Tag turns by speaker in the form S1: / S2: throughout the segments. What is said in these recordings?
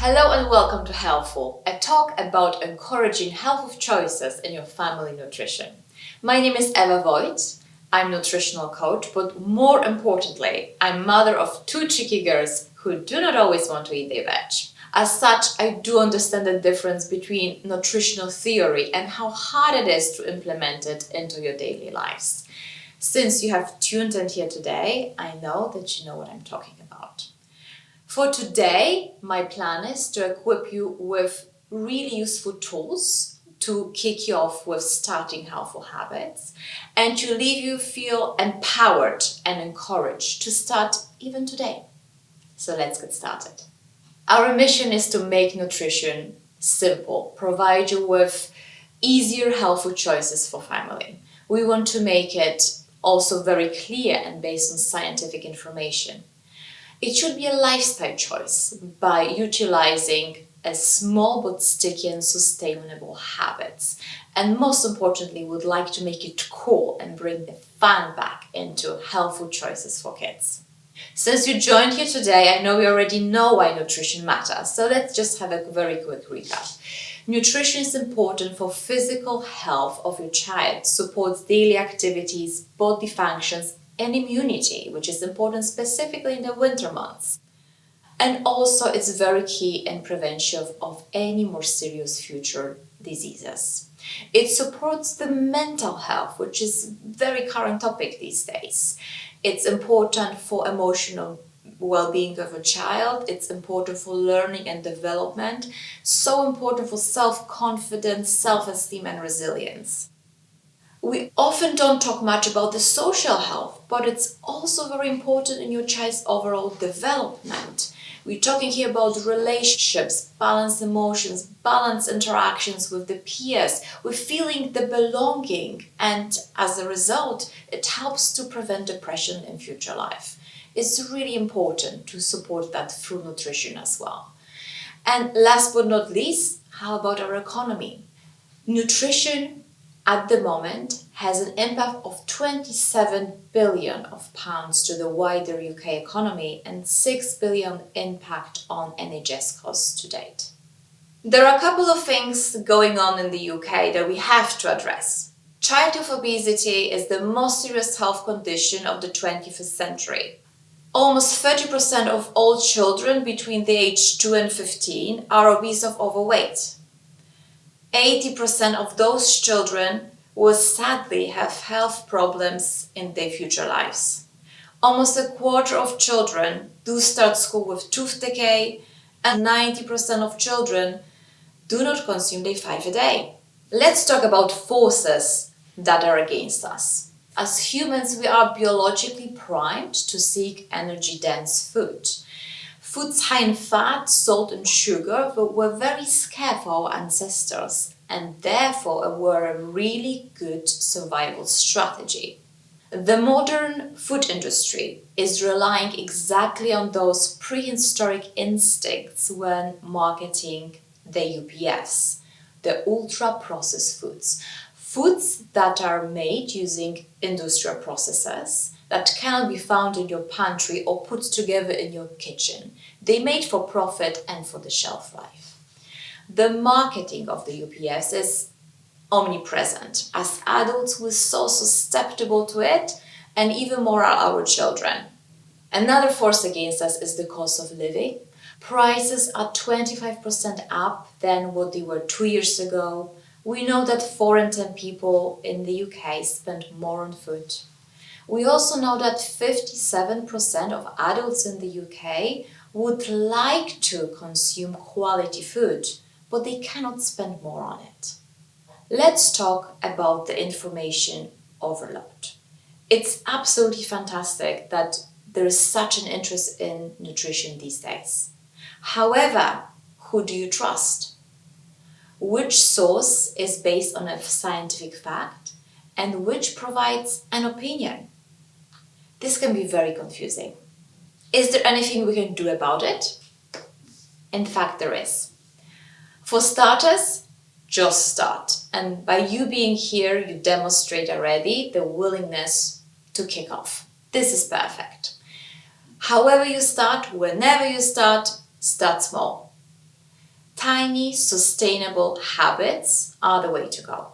S1: Hello and welcome to Healthful, a talk about encouraging healthy choices in your family nutrition. My name is Eva Voigt. I'm nutritional coach, but more importantly, I'm mother of two cheeky girls who do not always want to eat their veg. As such, I do understand the difference between nutritional theory and how hard it is to implement it into your daily lives. Since you have tuned in here today, I know that you know what I'm talking about. For today, my plan is to equip you with really useful tools to kick you off with starting healthful habits and to leave you feel empowered and encouraged to start even today. So let's get started. Our mission is to make nutrition simple, provide you with easier healthful choices for family. We want to make it also very clear and based on scientific information. It should be a lifestyle choice by utilizing a small but sticky and sustainable habits. And most importantly, would like to make it cool and bring the fun back into healthful choices for kids. Since you joined here today, I know you already know why nutrition matters. So let's just have a very quick recap. Nutrition is important for physical health of your child, supports daily activities, body functions, and immunity, which is important specifically in the winter months. And also it's very key in prevention of any more serious future diseases. It supports the mental health, which is a very current topic these days. It's important for emotional well-being of a child. It's important for learning and development. So important for self-confidence, self-esteem, and resilience. We often don't talk much about the social health, but it's also very important in your child's overall development. We're talking here about relationships, balanced emotions, balanced interactions with the peers, with feeling the belonging, and as a result, it helps to prevent depression in future life. It's really important to support that through nutrition as well. And last but not least, how about our economy? Nutrition at the moment has an impact of 27 billion of pounds to the wider UK economy and 6 billion impact on NHS costs to date. There are a couple of things going on in the UK that we have to address. Childhood obesity is the most serious health condition of the 21st century. Almost 30% of all children between the age 2 and 15 are obese or overweight. 80% of those children will sadly have health problems in their future lives. Almost a quarter of children do start school with tooth decay, and 90% of children do not consume their 5 a day. Let's talk about forces that are against us. As humans, we are biologically primed to seek energy-dense food. Foods high in fat, salt and sugar were very scarce for our ancestors and therefore were a really good survival strategy. The modern food industry is relying exactly on those prehistoric instincts when marketing the UPFs, the ultra-processed foods. Foods that are made using industrial processes that cannot be found in your pantry or put together in your kitchen. They're made for profit and for the shelf life. The marketing of the UPFs is omnipresent, as adults we're so susceptible to it, and even more are our children. Another force against us is the cost of living. Prices are 25% up than what they were 2 years ago. We know that 4 in 10 people in the UK spend more on food. We also know that 57% of adults in the UK would like to consume quality food, but they cannot spend more on it. Let's talk about the information overload. It's absolutely fantastic that there is such an interest in nutrition these days. However, who do you trust? Which source is based on a scientific fact and which provides an opinion? This can be very confusing. Is there anything we can do about it? In fact, there is. For starters, just start. And by you being here, you demonstrate already the willingness to kick off. This is perfect. However you start, whenever you start small. Tiny, sustainable habits are the way to go.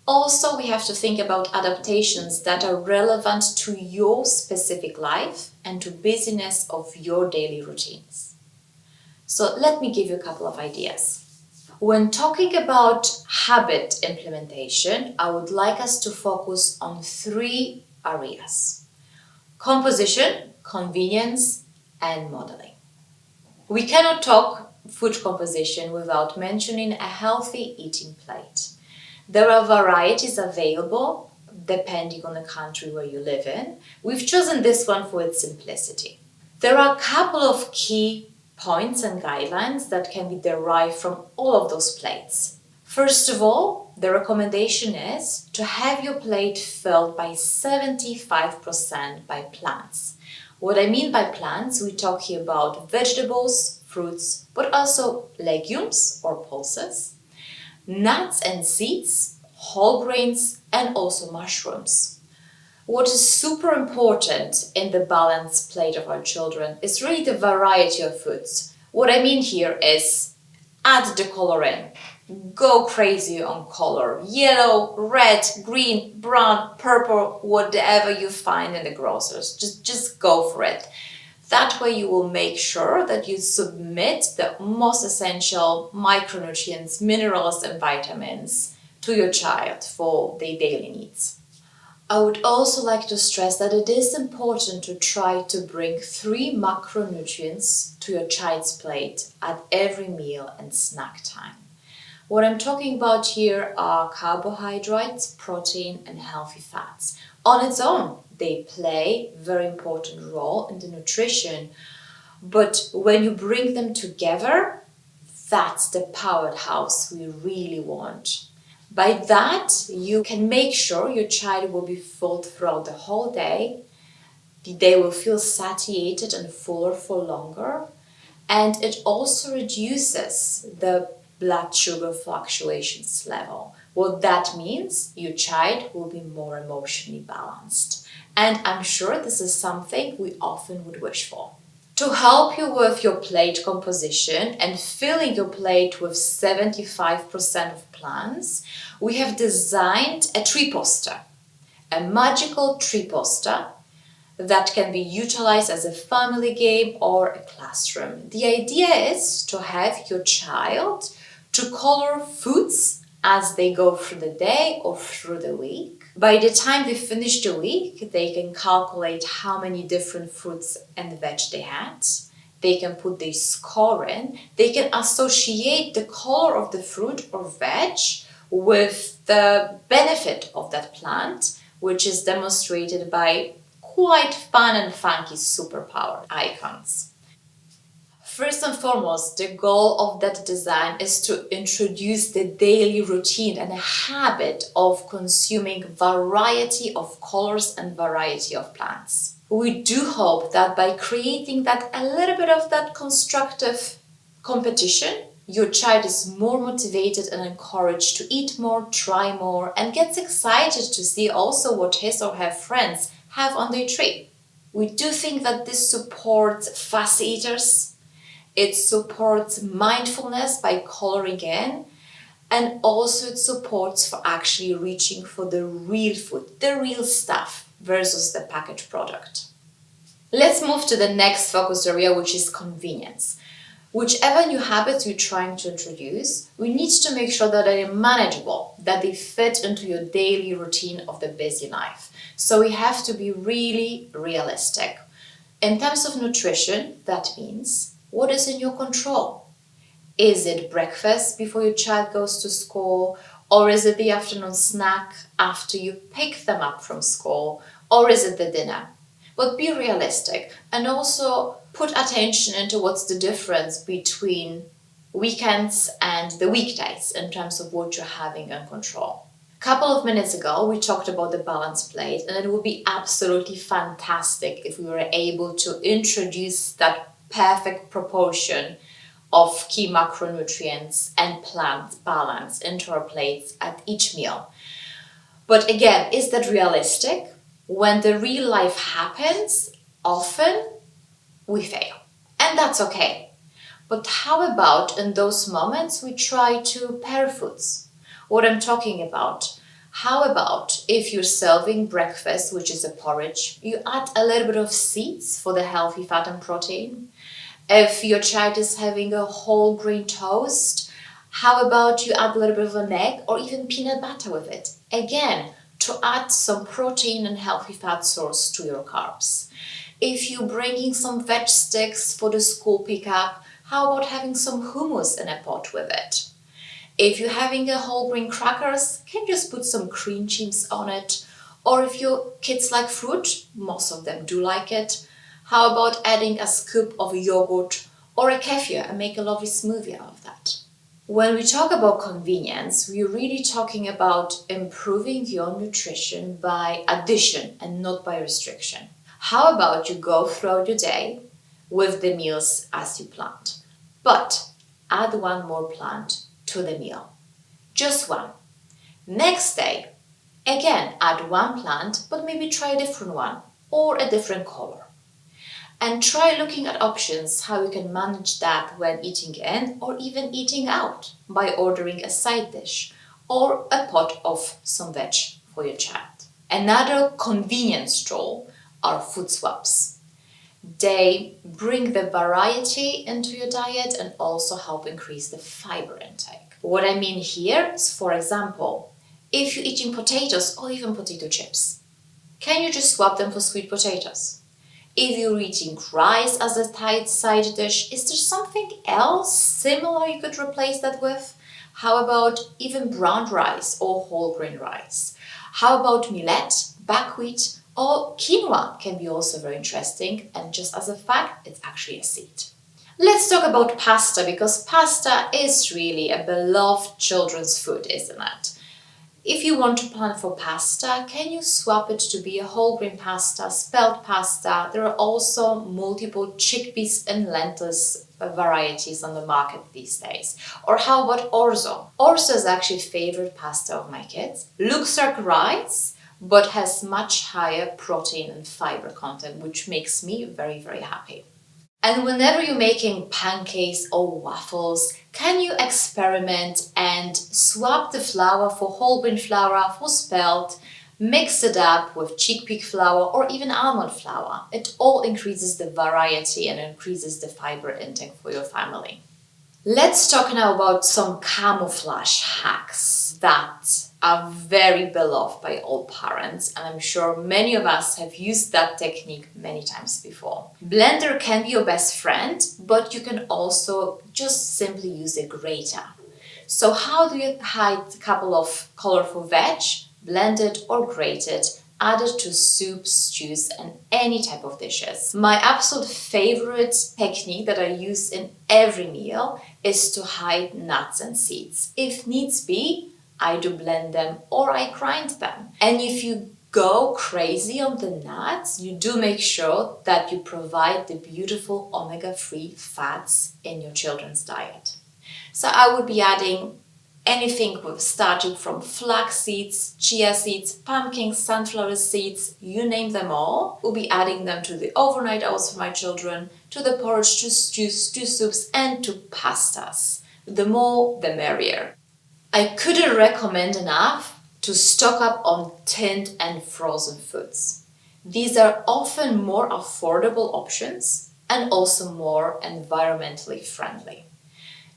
S1: Also, we have to think about adaptations that are relevant to your specific life and to busyness of your daily routines. So let me give you a couple of ideas. When talking about habit implementation, I would like us to focus on 3 areas: composition, convenience, and modeling. We cannot talk food composition without mentioning a healthy eating plate. There are varieties available depending on the country where you live in. We've chosen this one for its simplicity. There are a couple of key points and guidelines that can be derived from all of those plates. First of all, the recommendation is to have your plate filled by 75% by plants. What I mean by plants, we talk here about vegetables, fruits, but also legumes or pulses, nuts and seeds, whole grains, and also mushrooms. What is super important in the balanced plate of our children is really the variety of foods. What I mean here is add the coloring. Go crazy on color. Yellow, red, green, brown, purple, whatever you find in the grocers. Just go for it. That way you will make sure that you submit the most essential micronutrients, minerals and vitamins to your child for their daily needs. I would also like to stress that it is important to try to bring 3 macronutrients to your child's plate at every meal and snack time. What I'm talking about here are carbohydrates, protein, and healthy fats. On its own, they play a very important role in the nutrition, but when you bring them together, that's the powerhouse we really want. By that, you can make sure your child will be full throughout the whole day. They will feel satiated and fuller for longer. And it also reduces the blood sugar fluctuations level. What that means, your child will be more emotionally balanced. And I'm sure this is something we often would wish for. To help you with your plate composition and filling your plate with 75% of plants, we have designed a tree poster, a magical tree poster that can be utilized as a family game or a classroom. The idea is to have your child to color foods as they go through the day or through the week. By the time they finish the week, they can calculate how many different fruits and veg they had. They can put their score in. They can associate the color of the fruit or veg with the benefit of that plant, which is demonstrated by quite fun and funky superpower icons. First and foremost, the goal of that design is to introduce the daily routine and a habit of consuming variety of colors and variety of plants. We do hope that by creating that a little bit of that constructive competition, your child is more motivated and encouraged to eat more, try more, and gets excited to see also what his or her friends have on their tree. We do think that this supports fussy eaters. It supports mindfulness by coloring in, and also it supports for actually reaching for the real food, the real stuff versus the packaged product. Let's move to the next focus area, which is convenience. Whichever new habits you're trying to introduce, we need to make sure that they are manageable, that they fit into your daily routine of the busy life. So we have to be really realistic. In terms of nutrition, that means what is in your control? Is it breakfast before your child goes to school? Or is it the afternoon snack after you pick them up from school? Or is it the dinner? But be realistic and also put attention into what's the difference between weekends and the weekdays in terms of what you're having in control. A couple of minutes ago, we talked about the balanced plate, and it would be absolutely fantastic if we were able to introduce that perfect proportion of key macronutrients and plant balance into our plates at each meal. But again, is that realistic? When the real life happens, often we fail. And that's okay. But how about in those moments we try to pair foods? What I'm talking about. How about if you're serving breakfast, which is a porridge, you add a little bit of seeds for the healthy fat and protein? If your child is having a whole grain toast, how about you add a little bit of an egg or even peanut butter with it? Again, to add some protein and healthy fat source to your carbs. If you're bringing some veg sticks for the school pickup, how about having some hummus in a pot with it? If you're having a whole grain crackers, can you just put some cream cheese on it? Or if your kids like fruit, most of them do like it, how about adding a scoop of yogurt or a kefir and make a lovely smoothie out of that? When we talk about convenience, we're really talking about improving your nutrition by addition and not by restriction. How about you go throughout your day with the meals as you planned, but add one more plant to the meal. Just one. Next day, again, add one plant, but maybe try a different one or a different color. And try looking at options how you can manage that when eating in or even eating out by ordering a side dish or a pot of some veg for your child. Another convenience tool are food swaps. They bring the variety into your diet and also help increase the fiber intake. What I mean here is, for example, if you're eating potatoes or even potato chips, can you just swap them for sweet potatoes? If you're eating rice as a side dish, is there something else similar you could replace that with? How about even brown rice or whole grain rice? How about millet, buckwheat, or quinoa can be also very interesting, and just as a fact, it's actually a seed. Let's talk about pasta, because pasta is really a beloved children's food, isn't it? If you want to plan for pasta, can you swap it to be a whole grain pasta, spelt pasta? There are also multiple chickpeas and lentils varieties on the market these days. Or how about orzo? Orzo is actually a favorite pasta of my kids. Looks like rice, but has much higher protein and fiber content, which makes me very, very happy. And whenever you're making pancakes or waffles, can you experiment and swap the flour for whole grain flour for spelt, mix it up with chickpea flour or even almond flour? It all increases the variety and increases the fiber intake for your family. Let's talk now about some camouflage hacks that are very beloved by all parents, and I'm sure many of us have used that technique many times before. Blender can be your best friend, but you can also just simply use a grater. So how do you hide a couple of colorful veg, blended or grated, added to soups, stews, and any type of dishes? My absolute favorite technique that I use in every meal is to hide nuts and seeds. If needs be, I do blend them or I grind them. And if you go crazy on the nuts, you do make sure that you provide the beautiful omega-3 fats in your children's diet. So I would be adding anything with starting from flax seeds, chia seeds, pumpkin, sunflower seeds, you name them all. We'll be adding them to the overnight oats for my children, to the porridge, to stews, to soups, and to pastas. The more, the merrier. I couldn't recommend enough to stock up on tinned and frozen foods. These are often more affordable options and also more environmentally friendly.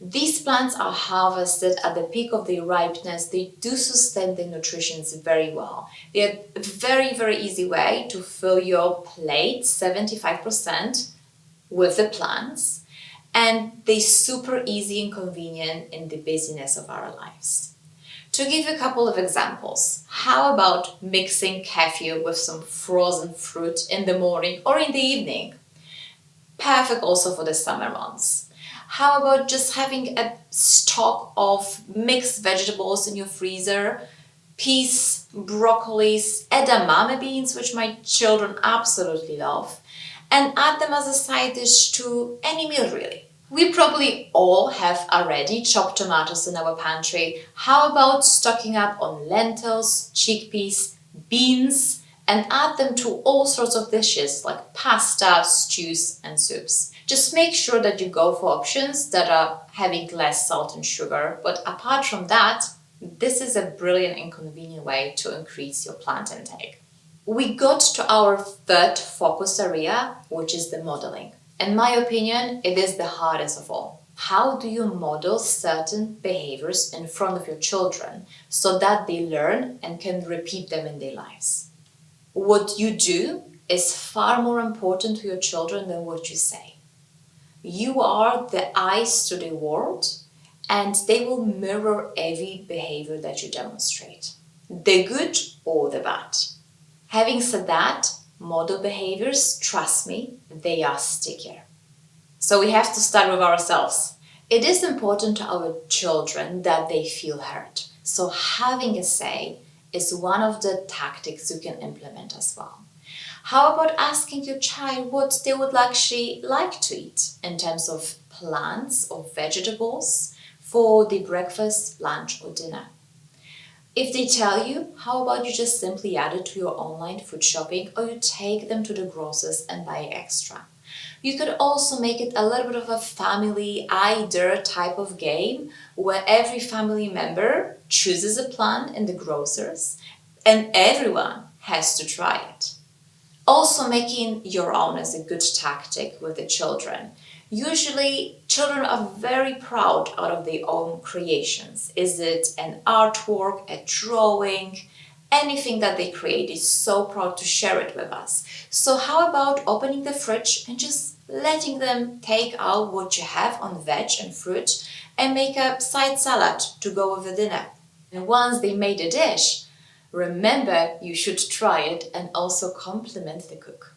S1: These plants are harvested at the peak of their ripeness. They do sustain their nutrition very well. They're a very, very easy way to fill your plate, 75%, with the plants. And they're super easy and convenient in the busyness of our lives. To give you a couple of examples, how about mixing kefir with some frozen fruit in the morning or in the evening? Perfect also for the summer months. How about just having a stock of mixed vegetables in your freezer? Peas, broccolis, edamame beans, which my children absolutely love, and add them as a side dish to any meal really. We probably all have already chopped tomatoes in our pantry. How about stocking up on lentils, chickpeas, beans, and add them to all sorts of dishes like pasta, stews, and soups. Just make sure that you go for options that are having less salt and sugar, but apart from that, this is a brilliant and convenient way to increase your plant intake. We got to our third focus area, which is the modeling. In my opinion, it is the hardest of all. How do you model certain behaviors in front of your children so that they learn and can repeat them in their lives? What you do is far more important to your children than what you say. You are the eyes to the world, and they will mirror every behavior that you demonstrate, the good or the bad. Having said that, model behaviors, trust me, they are stickier. So we have to start with ourselves. It is important to our children that they feel heard. So having a say is one of the tactics you can implement as well. How about asking your child what they would actually like to eat in terms of plants or vegetables for the breakfast, lunch, or dinner? If they tell you, how about you just simply add it to your online food shopping, or you take them to the grocers and buy extra? You could also make it a little bit of a family either type of game where every family member chooses a plant in the grocers and everyone has to try it. Also, making your own is a good tactic with the children. Usually, children are very proud out of their own creations. Is it an artwork, a drawing, anything that they create is so proud to share it with us. So how about opening the fridge and just letting them take out what you have on veg and fruit and make a side salad to go with the dinner. And once they made a dish, remember you should try it and also compliment the cook.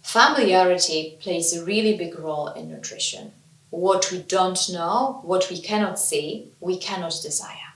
S1: Familiarity plays a really big role in nutrition. What we don't know, what we cannot see, we cannot desire.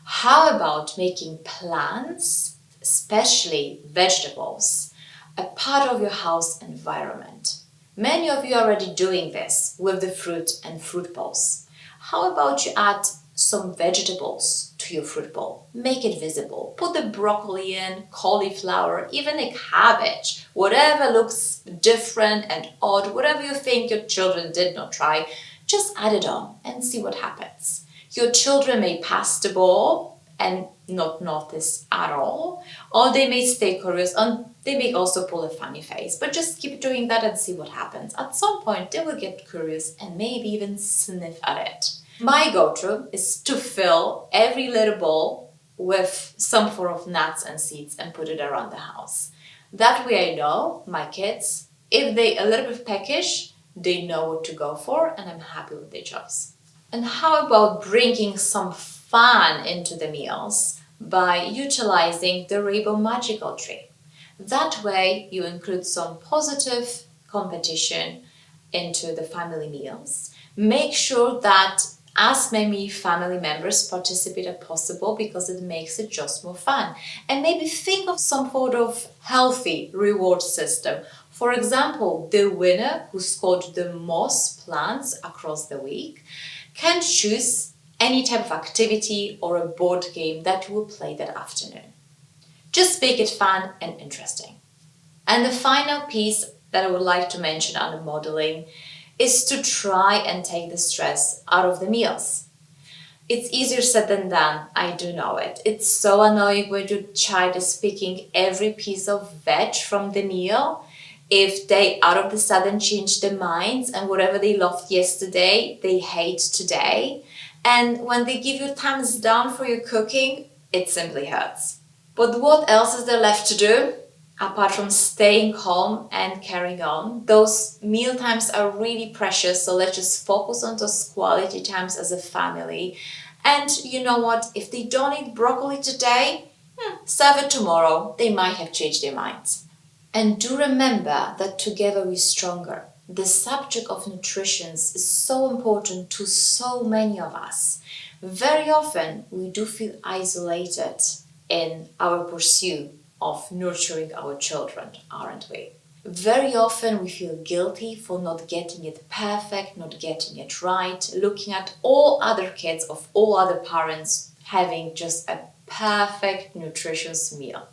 S1: How about making plants, especially vegetables, a part of your house environment? Many of you are already doing this with the fruit and fruit bowls. How about you add some vegetables to your fruit bowl? Make it visible. Put the broccoli in, cauliflower, even a cabbage, whatever looks different and odd, whatever you think your children did not try, just add it on and see what happens. Your children may pass the ball and not notice at all, or they may stay curious and they may also pull a funny face, but just keep doing that and see what happens. At some point, they will get curious and maybe even sniff at it. My go-to is to fill every little bowl with some form of nuts and seeds and put it around the house. That way I know my kids, if they a little bit peckish, they know what to go for and I'm happy with their choice. And how about bringing some fun into the meals by utilizing the Rainbow Magical Tree? That way you include some positive competition into the family meals. Make sure that as many family members participate as possible because it makes it just more fun. And maybe think of some sort of healthy reward system. For example, the winner who scored the most plants across the week can choose any type of activity or a board game that you will play that afternoon. Just make it fun and interesting. And the final piece that I would like to mention under modeling is to try and take the stress out of the meals. It's easier said than done, I do know it. It's so annoying when your child is picking every piece of veg from the meal. If they out of the sudden change their minds and whatever they loved yesterday, they hate today. And when they give you thumbs down for your cooking, it simply hurts. But what else is there left to do? Apart from staying calm and carrying on, those meal times are really precious, so let's just focus on those quality times as a family. And you know what? If they don't eat broccoli today, serve it tomorrow. They might have changed their minds. And do remember that together we're stronger. The subject of nutrition is so important to so many of us. Very often we do feel isolated in our pursuit of nurturing our children, aren't we? Very often we feel guilty for not getting it perfect, not getting it right, looking at all other kids of all other parents having just a perfect nutritious meal.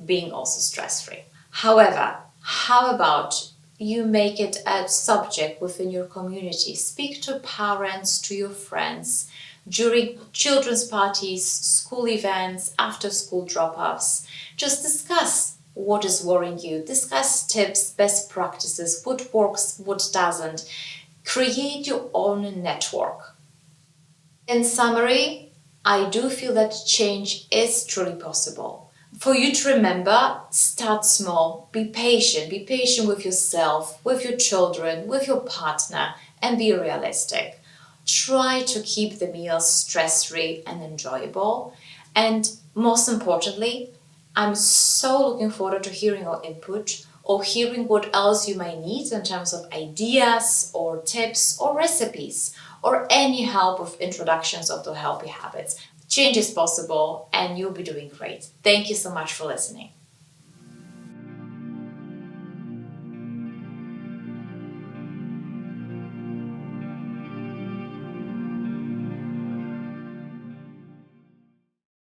S1: being also stress-free. However, how about you make it a subject within your community? Speak to parents, to your friends, during children's parties, school events, after school drop-offs. Just discuss what is worrying you. Discuss tips, best practices, what works, what doesn't. Create your own network. In summary, I do feel that change is truly possible. For you to remember, start small, be patient with yourself, with your children, with your partner, and be realistic. Try to keep the meals stress-free and enjoyable. And most importantly, I'm so looking forward to hearing your input or hearing what else you may need in terms of ideas or tips or recipes or any help with introductions of the healthy habits. Change is possible and you'll be doing great. Thank you so much for listening.